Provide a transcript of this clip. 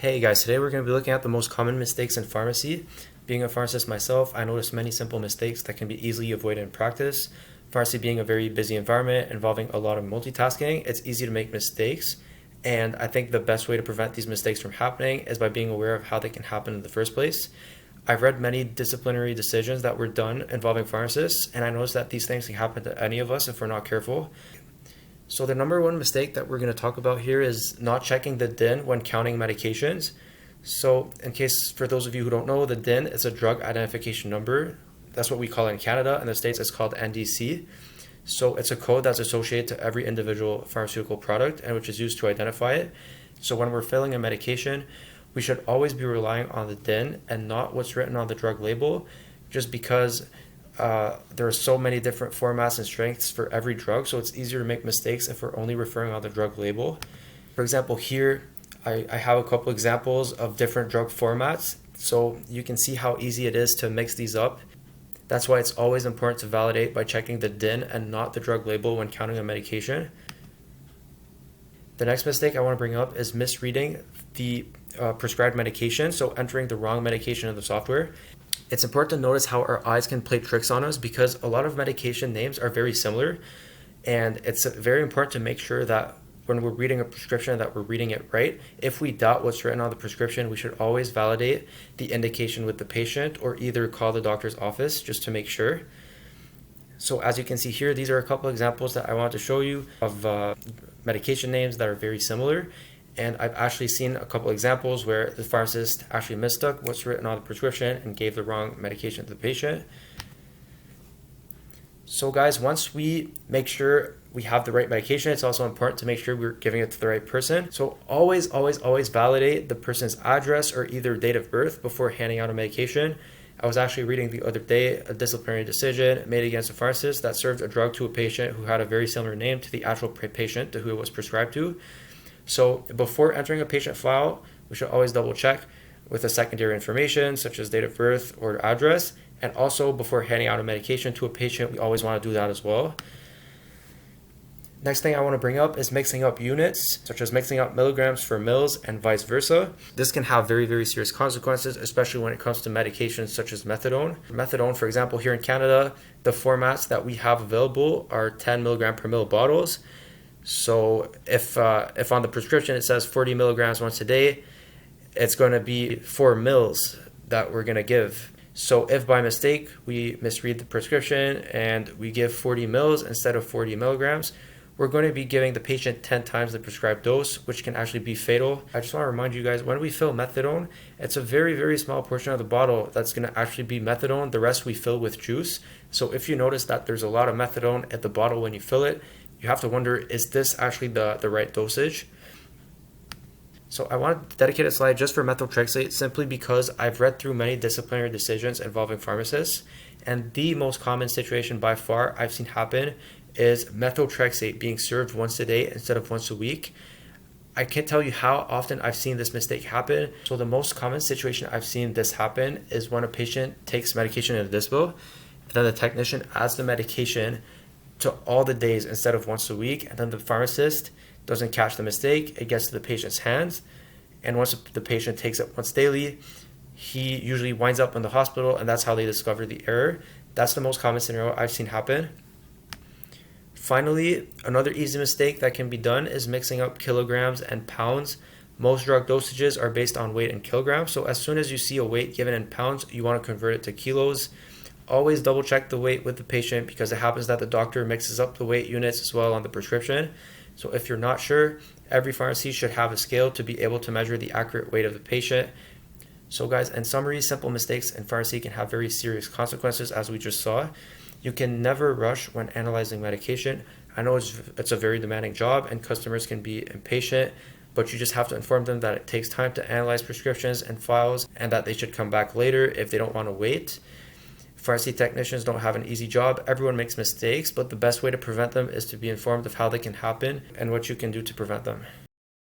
Hey guys, today we're going to be looking at the most common mistakes in pharmacy. Being a pharmacist myself, I noticed many simple mistakes that can be easily avoided in practice. Pharmacy being a very busy environment involving a lot of multitasking, it's easy to make mistakes. And I think the best way to prevent these mistakes from happening is by being aware of how they can happen in the first place. I've read many disciplinary decisions that were done involving pharmacists, and I noticed that these things can happen to any of us if we're not careful. So the number one mistake that we're going to talk about here is not checking the DIN when counting medications. So in case, for those of you who don't know, the DIN is a drug identification number. That's what we call it in Canada. In the States, it's called NDC. So it's a code that's associated to every individual pharmaceutical product and which is used to identify it. So when we're filling a medication, we should always be relying on the DIN and not what's written on the drug label, just because there are so many different formats and strengths for every drug, so it's easier to make mistakes if we're only referring on the drug label. For example, here I have a couple examples of different drug formats, so you can see how easy it is to mix these up. That's why it's always important to validate by checking the DIN and not the drug label when counting a medication. The next mistake I want to bring up is misreading the prescribed medication, so entering the wrong medication in the software. It's important to notice how our eyes can play tricks on us because a lot of medication names are very similar, and it's very important to make sure that when we're reading a prescription that we're reading it right. If we doubt what's written on the prescription, we should always validate the indication with the patient or either call the doctor's office just to make sure. So as you can see here, these are a couple examples that I want to show you of medication names that are very similar. And I've actually seen a couple examples where the pharmacist actually mistook what's written on the prescription and gave the wrong medication to the patient. So guys, once we make sure we have the right medication, it's also important to make sure we're giving it to the right person. So always validate the person's address or either date of birth before handing out a medication. I was actually reading the other day a disciplinary decision made against a pharmacist that served a drug to a patient who had a very similar name to the actual patient to who it was prescribed to. So before entering a patient file, we should always double check with the secondary information such as date of birth or address. And also before handing out a medication to a patient, we always want to do that as well. Next thing I want to bring up is mixing up units, such as mixing up milligrams for mils and vice versa. This can have very serious consequences, especially when it comes to medications such as methadone. Methadone, for example, here in Canada, the formats that we have available are 10 milligram per mil bottles. So if on the prescription it says 40 milligrams once a day, it's going to be 4 mils that we're going to give. So if by mistake we misread the prescription and we give 40 mils instead of 40 milligrams, we're going to be giving the patient 10 times the prescribed dose, which can actually be fatal. I just want to remind you guys, when we fill methadone, it's a very small portion of the bottle that's going to actually be methadone. The rest we fill with juice. So if you notice that there's a lot of methadone at the bottle when you fill it, you have to wonder, is this actually the right dosage? So I want to dedicate a slide just for methotrexate simply because I've read through many disciplinary decisions involving pharmacists, and the most common situation by far I've seen happen is methotrexate being served once a day instead of once a week. I can't tell you how often I've seen this mistake happen. So the most common situation I've seen this happen is when a patient takes medication in a dispo, and then the technician adds the medication to all the days instead of once a week, and then the pharmacist doesn't catch the mistake. It gets to the patient's hands, and once the patient takes it once daily, he usually winds up in the hospital, and that's how they discover the error. That's the most common scenario I've seen happen. Finally, another easy mistake that can be done is mixing up kilograms and pounds. Most drug dosages are based on weight in kilograms, so as soon as you see a weight given in pounds, you want to convert it to kilos. Always double check the weight with the patient because it happens that the doctor mixes up the weight units as well on the prescription. So if you're not sure, every pharmacy should have a scale to be able to measure the accurate weight of the patient. So guys, in summary, simple mistakes in pharmacy can have very serious consequences, as we just saw. You can never rush when analyzing medication. I know it's a very demanding job and customers can be impatient, but you just have to inform them that it takes time to analyze prescriptions and files and that they should come back later if they don't want to wait. Pharmacy technicians don't have an easy job. Everyone makes mistakes, but the best way to prevent them is to be informed of how they can happen and what you can do to prevent them.